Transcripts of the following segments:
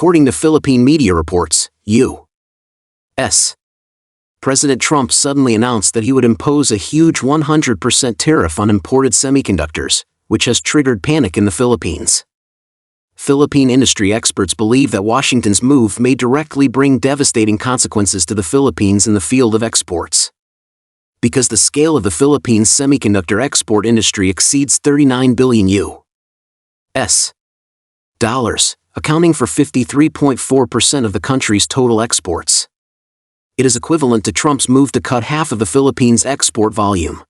according to Philippine media reports, U.S. President Trump suddenly announced that he would impose a huge 100% tariff on imported semiconductors, which has triggered panic in the Philippines. Philippine industry experts believe that Washington's move may directly bring devastating consequences to the Philippines in the field of exports. Because the scale of the Philippines' semiconductor export industry exceeds $39 billion U.S. dollars, accounting for 53.4% of the country's total exports. It is equivalent to Trump's move to cut half of the Philippines' export volume.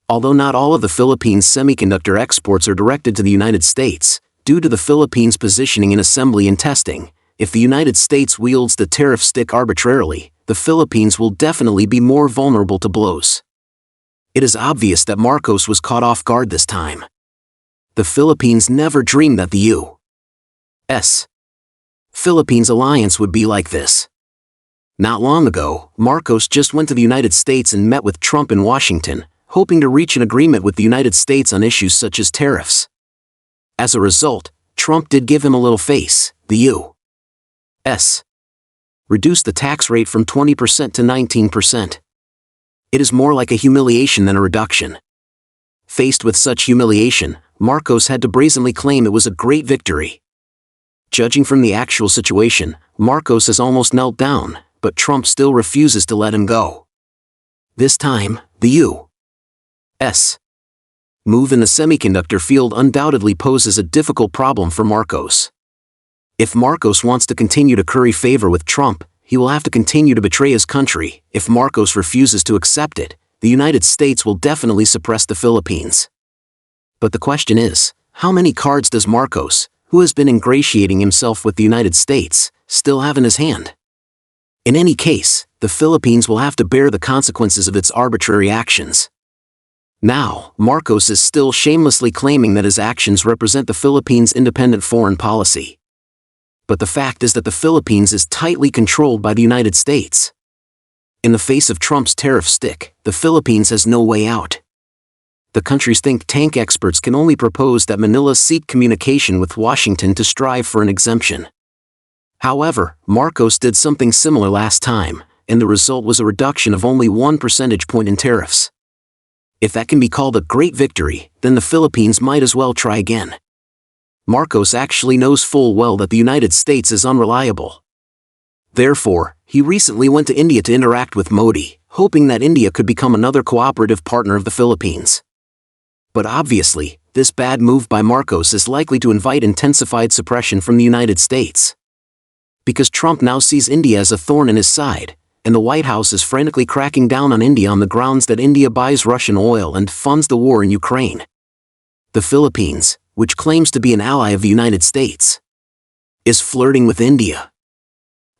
Although not all of the Philippines' semiconductor exports are directed to the United States, due to the Philippines' positioning in assembly and testing, if the United States wields the tariff stick arbitrarily, the Philippines will definitely be more vulnerable to blows. It is obvious that Marcos was caught off guard this time. The Philippines never dreamed that the U.S. Philippines alliance would be like this. Not long ago, Marcos just went to the United States and met with Trump in Washington, hoping to reach an agreement with the United States on issues such as tariffs. As a result, Trump did give him a little face. The U.S. reduced the tax rate from 20% to 19%. It is more like a humiliation than a reduction. Faced with such humiliation, Marcos had to brazenly claim it was a great victory. Judging from the actual situation, Marcos has almost knelt down, but Trump still refuses to let him go. This time, the U.S. move in the semiconductor field undoubtedly poses a difficult problem for Marcos. If Marcos wants to continue to curry favor with Trump, he will have to continue to betray his country. If Marcos refuses to accept it, the United States will definitely suppress the Philippines. But the question is, how many cards does Marcos, who has been ingratiating himself with the United States, still have in his hand? In any case, the Philippines will have to bear the consequences of its arbitrary actions. Now, Marcos is still shamelessly claiming that his actions represent the Philippines' independent foreign policy. But the fact is that the Philippines is tightly controlled by the United States. In the face of Trump's tariff stick, the Philippines has no way out. The country's think tank experts can only propose that Manila seek communication with Washington to strive for an exemption. However, Marcos did something similar last time, and the result was a reduction of only 1 percentage point in tariffs. If that can be called a great victory, then the Philippines might as well try again. Marcos actually knows full well that the United States is unreliable. Therefore, he recently went to India to interact with Modi, hoping that India could become another cooperative partner of the Philippines. But obviously, this bad move by Marcos is likely to invite intensified suppression from the United States. Because Trump now sees India as a thorn in his side, and the White House is frantically cracking down on India on the grounds that India buys Russian oil and funds the war in Ukraine. The Philippines, which claims to be an ally of the United States, is flirting with India.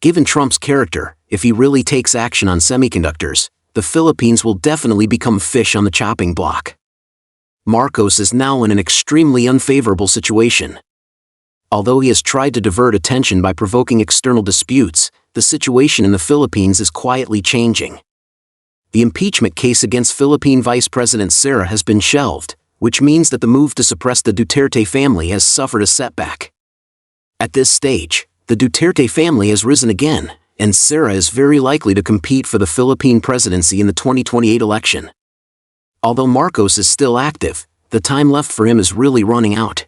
Given Trump's character, if he really takes action on semiconductors, the Philippines will definitely become fish on the chopping block. Marcos is now in an extremely unfavorable situation. Although he has tried to divert attention by provoking external disputes, the situation in the Philippines is quietly changing. The impeachment case against Philippine Vice President Sara has been shelved, which means that the move to suppress the Duterte family has suffered a setback. At this stage, the Duterte family has risen again, and Sara is very likely to compete for the Philippine presidency in the 2028 election. Although Marcos is still active, the time left for him is really running out.